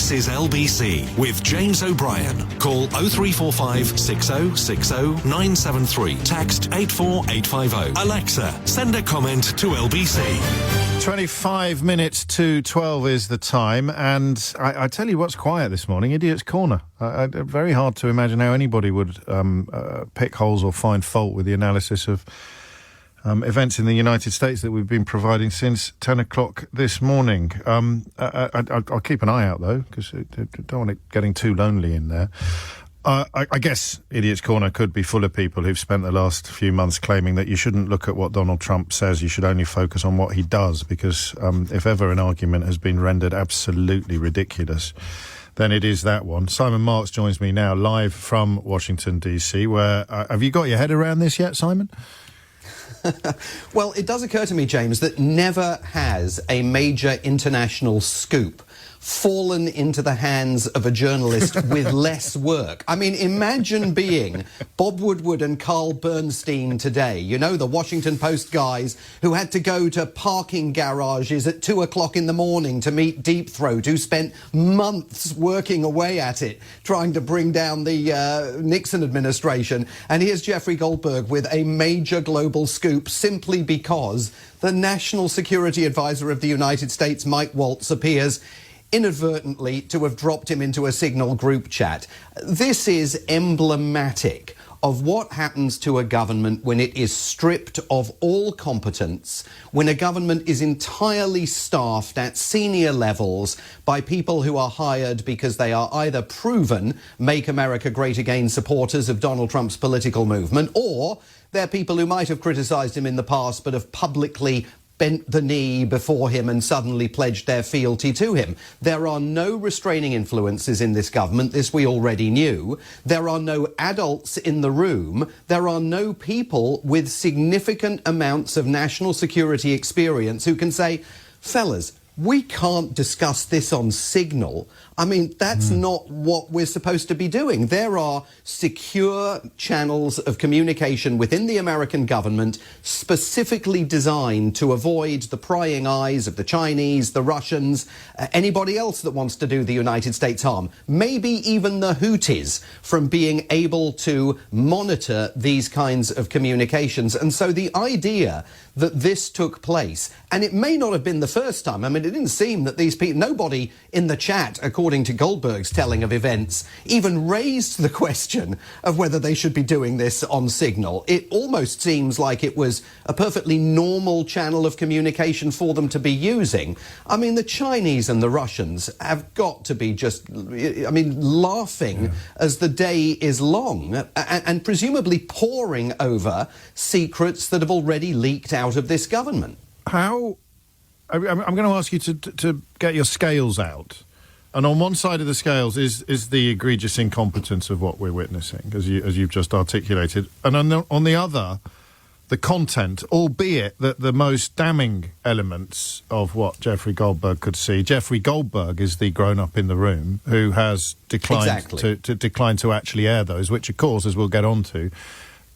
This is LBC with James O'Brien. Call 0345 6060 973. Text 84850. Alexa, send a comment to LBC. 25 minutes to 12 is the time, and I tell you what's quiet this morning, Idiot's Corner. Very hard to imagine how anybody would pick holes or find fault with the analysis of events in the United States that we've been providing since 10 o'clock this morning. I'll keep an eye out, though, because I don't want it getting too lonely in there. I guess Idiot's Corner could be full of people who've spent the last few months claiming that you shouldn't look at what Donald Trump says, you should only focus on what he does, because if ever an argument has been rendered absolutely ridiculous, then it is that one. Simon Marks joins me now live from Washington, D.C., where... have you got your head around this yet, Simon? Well, it does occur to me, James, that never has a major international scoop fallen into the hands of a journalist with less work. I mean, imagine being Bob Woodward and Carl Bernstein today. You know, the Washington Post guys who had to go to parking garages at 2 o'clock in the morning to meet Deep Throat, who spent months working away at it, trying to bring down the Nixon administration. And here's Jeffrey Goldberg with a major global scoop simply because the National Security Advisor of the United States, Mike Waltz, appears inadvertently to have dropped him into a Signal group chat. This is emblematic of what happens to a government when it is stripped of all competence, when a government is entirely staffed at senior levels by people who are hired because they are either proven Make America Great Again supporters of Donald Trump's political movement, or they're people who might have criticised him in the past but have publicly bent the knee before him and suddenly pledged their fealty to him. There are no restraining influences in this government. This we already knew. There are no adults in the room. There are no people with significant amounts of national security experience who can say, fellas, we can't discuss this on Signal. I mean, that's not what we're supposed to be doing. There are secure channels of communication within the American government specifically designed to avoid the prying eyes of the Chinese, the Russians, anybody else that wants to do the United States harm, maybe even the Houthis, from being able to monitor these kinds of communications. And so the idea that this took place, and it may not have been the first time, I mean, it didn't seem that these people, nobody in the chat, according to Goldberg's telling of events, even raised the question of whether they should be doing this on Signal. It almost seems like it was a perfectly normal channel of communication for them to be using. I mean, the Chinese and the Russians have got to be just, I mean, laughing as the day is long and presumably poring over secrets that have already leaked out of this government. How... I'm going to ask you to get your scales out. And on one side of the scales is the egregious incompetence of what we're witnessing, as you've just articulated. And on the other, the content, albeit that the most damning elements of what Jeffrey Goldberg could see. Jeffrey Goldberg is the grown-up in the room who has declined to actually air those, which, of course, as we'll get on to,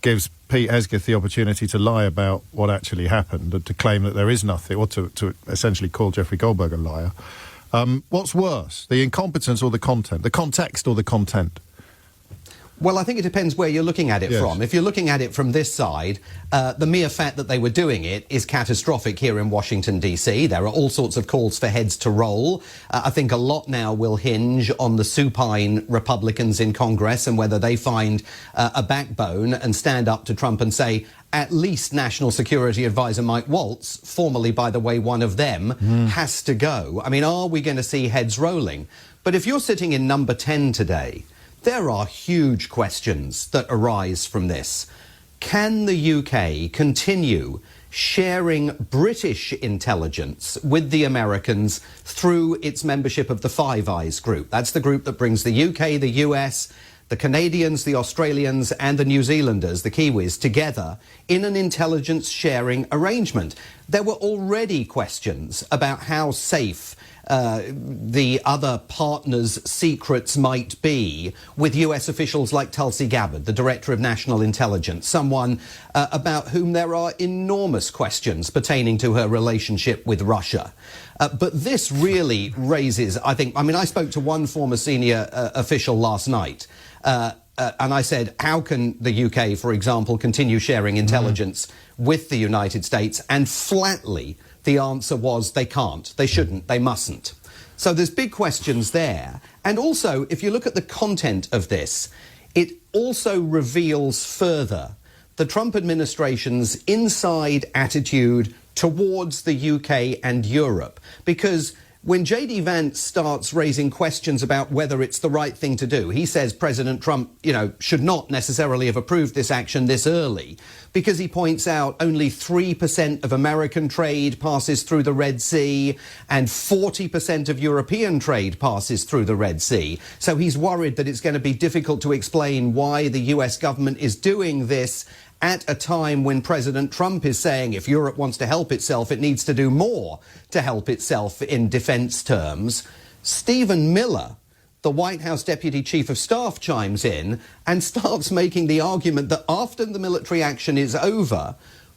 gives Pete Hesketh the opportunity to lie about what actually happened and to claim that there is nothing, or to essentially call Jeffrey Goldberg a liar. What's worse, the incompetence or the content? The context or the content? Well, I think it depends where you're looking at it from. If you're looking at it from this side, the mere fact that they were doing it is catastrophic here in Washington, D.C. There are all sorts of calls for heads to roll. I think a lot now will hinge on the supine Republicans in Congress and whether they find a backbone and stand up to Trump and say, at least National Security Advisor Mike Waltz, formerly, by the way, one of them, has to go. I mean, are we going to see heads rolling? But if you're sitting in number 10 today, there are huge questions that arise from this. Can the UK continue sharing British intelligence with the Americans through its membership of the Five Eyes group? That's the group that brings the UK, the US, the Canadians, the Australians and the New Zealanders, the Kiwis, together in an intelligence sharing arrangement. There were already questions about how safe the other partners' secrets might be with US officials like Tulsi Gabbard, the Director of National Intelligence, someone about whom there are enormous questions pertaining to her relationship with Russia. But this really raises, I spoke to one former senior official last night, and I said, how can the UK, for example, continue sharing intelligence with the United States? And flatly, the answer was they can't, they shouldn't, they mustn't. So there's big questions there. And also, if you look at the content of this, it also reveals further the Trump administration's inside attitude towards the UK and Europe. Because when J.D. Vance starts raising questions about whether it's the right thing to do, he says President Trump, should not necessarily have approved this action this early, because he points out only 3% of American trade passes through the Red Sea and 40% of European trade passes through the Red Sea. So he's worried that it's going to be difficult to explain why the US government is doing this at a time when President Trump is saying if Europe wants to help itself, it needs to do more to help itself in defense terms. Stephen Miller, the White House Deputy Chief of Staff, chimes in and starts making the argument that after the military action is over,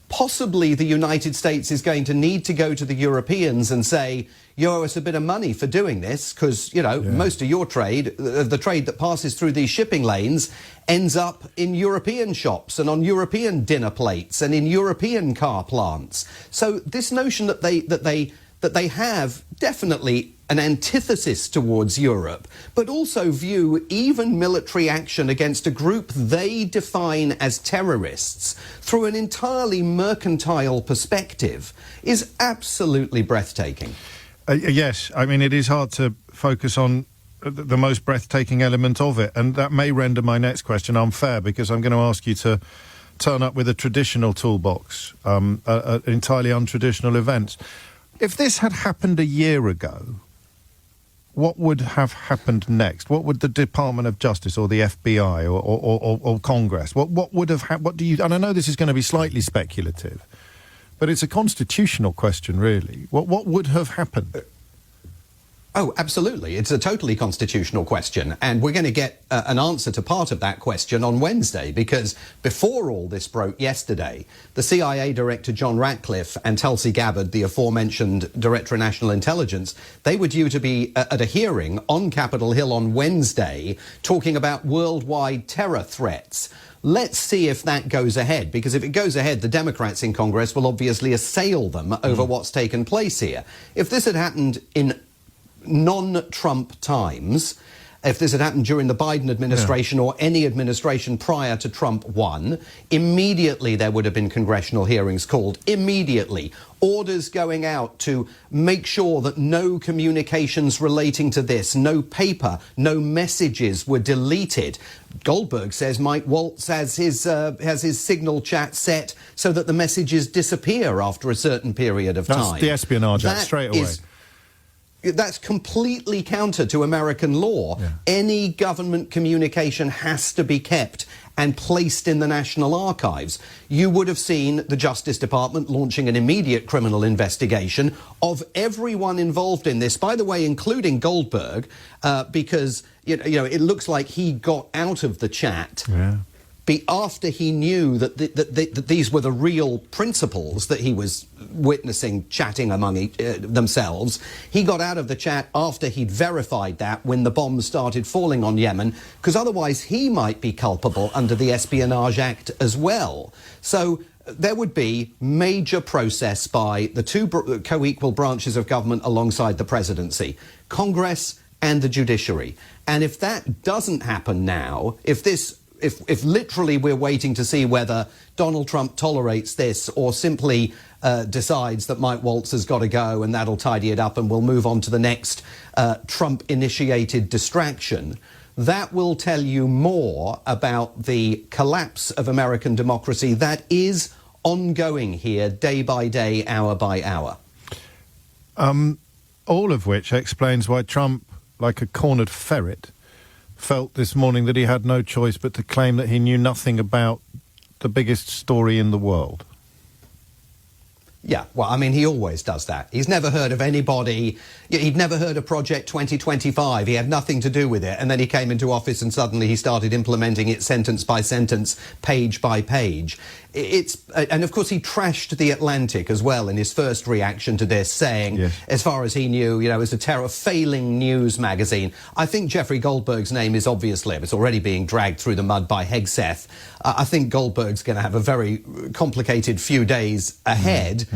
possibly the United States is going to need to go to the Europeans and say, you owe us a bit of money for doing this because, most of your trade, the trade that passes through these shipping lanes, ends up in European shops and on European dinner plates and in European car plants. So this notion that they have definitely an antithesis towards Europe, but also view even military action against a group they define as terrorists through an entirely mercantile perspective is absolutely breathtaking. Yes, it is hard to focus on the most breathtaking element of it, and that may render my next question unfair because I'm going to ask you to turn up with a traditional toolbox, entirely untraditional events. If this had happened a year ago, what would have happened next? What would the Department of Justice or the FBI or Congress, what would have what do you? And I know this is going to be slightly speculative, but it's a constitutional question, really. What would have happened? Oh, absolutely. It's a totally constitutional question. And we're going to get an answer to part of that question on Wednesday, because before all this broke yesterday, the CIA Director John Ratcliffe and Tulsi Gabbard, the aforementioned Director of National Intelligence, they were due to be at a hearing on Capitol Hill on Wednesday talking about worldwide terror threats. Let's see if that goes ahead, because if it goes ahead, the Democrats in Congress will obviously assail them over what's taken place here. If this had happened in non-Trump times, if this had happened during the Biden administration or any administration prior to Trump 1, immediately there would have been congressional hearings called. Immediately. Orders going out to make sure that no communications relating to this, no paper, no messages were deleted. Goldberg says Mike Waltz has his signal chat set so that the messages disappear after a certain period of time. That's the Espionage Act, straight away. That's completely counter to American law. Yeah. Any government communication has to be kept and placed in the National Archives. You would have seen the Justice Department launching an immediate criminal investigation of everyone involved in this, by the way, including Goldberg, because it looks like he got out of the chat. Yeah. After he knew that these were the real principals that he was witnessing chatting among themselves. He got out of the chat after he'd verified that when the bombs started falling on Yemen, because otherwise he might be culpable under the Espionage Act as well. So there would be major process by the two co-equal branches of government alongside the presidency, Congress and the judiciary. And if that doesn't happen now, if literally we're waiting to see whether Donald Trump tolerates this or simply decides that Mike Waltz has got to go and that'll tidy it up and we'll move on to the next Trump-initiated distraction, that will tell you more about the collapse of American democracy that is ongoing here day by day, hour by hour. All of which explains why Trump, like a cornered ferret, felt this morning that he had no choice but to claim that he knew nothing about the biggest story in the world. Yeah, well, I mean, he always does that. He's never heard of anybody. He'd never heard of Project 2025. He had nothing to do with it. And then he came into office and suddenly he started implementing it sentence by sentence, page by page. And of course, he trashed The Atlantic as well in his first reaction to this, saying, yes, as far as he knew, it was a failing news magazine. I think Jeffrey Goldberg's name is obviously, it's already being dragged through the mud by Hegseth. I think Goldberg's going to have a very complicated few days ahead.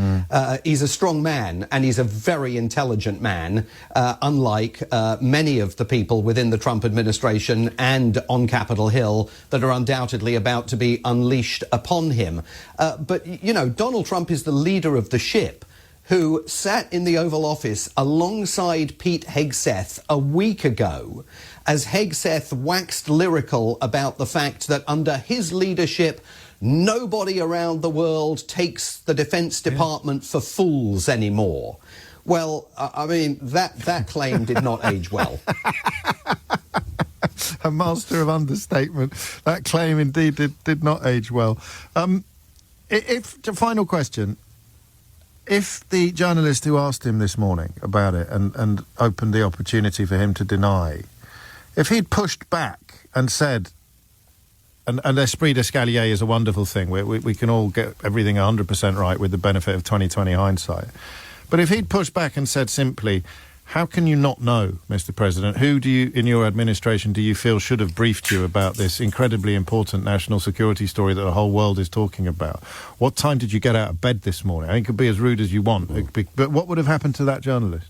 He's a strong man and he's a very intelligent man, unlike many of the people within the Trump administration and on Capitol Hill that are undoubtedly about to be unleashed upon him. But, Donald Trump is the leader of the ship who sat in the Oval Office alongside Pete Hegseth a week ago as Hegseth waxed lyrical about the fact that under his leadership, nobody around the world takes the Defense Department for fools anymore. Well, I mean, that claim did not age well. A master of understatement. That claim indeed did not age well. Final question. If the journalist who asked him this morning about it and opened the opportunity for him to deny, if he'd pushed back and said, and l'esprit d'escalier is a wonderful thing, we can all get everything 100% right with the benefit of 20/20 hindsight, but if he'd pushed back and said simply, how can you not know, Mr. President? Who do you, in your administration, do you feel should have briefed you about this incredibly important national security story that the whole world is talking about? What time did you get out of bed this morning? I think it could be as rude as you want, but what would have happened to that journalist?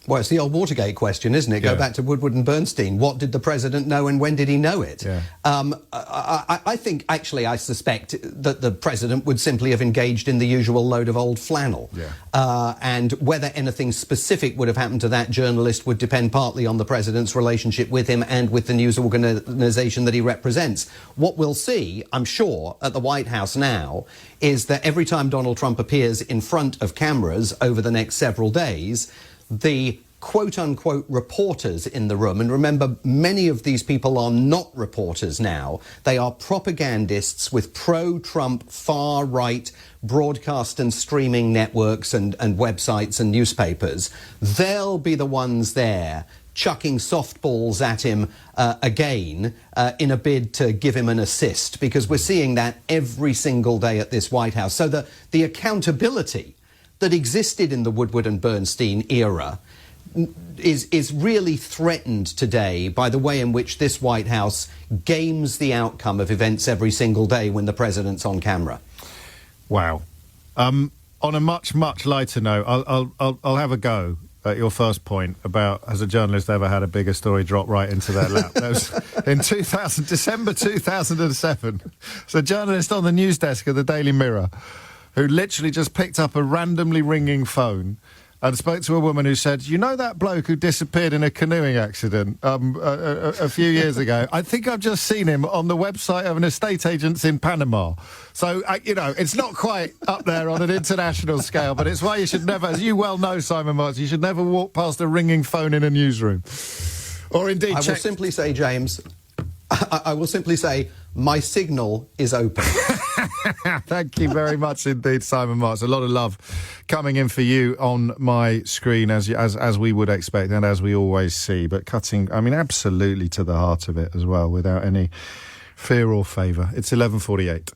Well, it's the old Watergate question, isn't it? Yeah. Go back to Woodward and Bernstein. What did the president know and when did he know it? Yeah. I think, actually, I suspect that the president would simply have engaged in the usual load of old flannel. Yeah. And whether anything specific would have happened to that journalist would depend partly on the president's relationship with him and with the news organization that he represents. What we'll see, I'm sure, at the White House now is that every time Donald Trump appears in front of cameras over the next several days, the quote-unquote reporters in the room, and remember, many of these people are not reporters now. They are propagandists with pro-Trump far-right broadcast and streaming networks and websites and newspapers. They'll be the ones there chucking softballs at him again in a bid to give him an assist, because we're seeing that every single day at this White House. So the accountability that existed in the Woodward and Bernstein era is really threatened today by the way in which this White House games the outcome of events every single day when the president's on camera. Wow. On a much lighter note, I'll have a go at your first point about, has a journalist ever had a bigger story drop right into their lap? That was in December 2007. It's a journalist on the news desk of the Daily Mirror who literally just picked up a randomly ringing phone and spoke to a woman who said, you know that bloke who disappeared in a canoeing accident a few years ago? I think I've just seen him on the website of an estate agent in Panama. So, it's not quite up there on an international scale, but it's why you should never, as you well know, Simon Marks, you should never walk past a ringing phone in a newsroom. Or indeed I will simply say, James, I will simply say, my signal is open. Thank you very much indeed, Simon Marks. A lot of love coming in for you on my screen, as we would expect and as we always see, but cutting, absolutely to the heart of it as well, without any fear or favour. It's 11:48.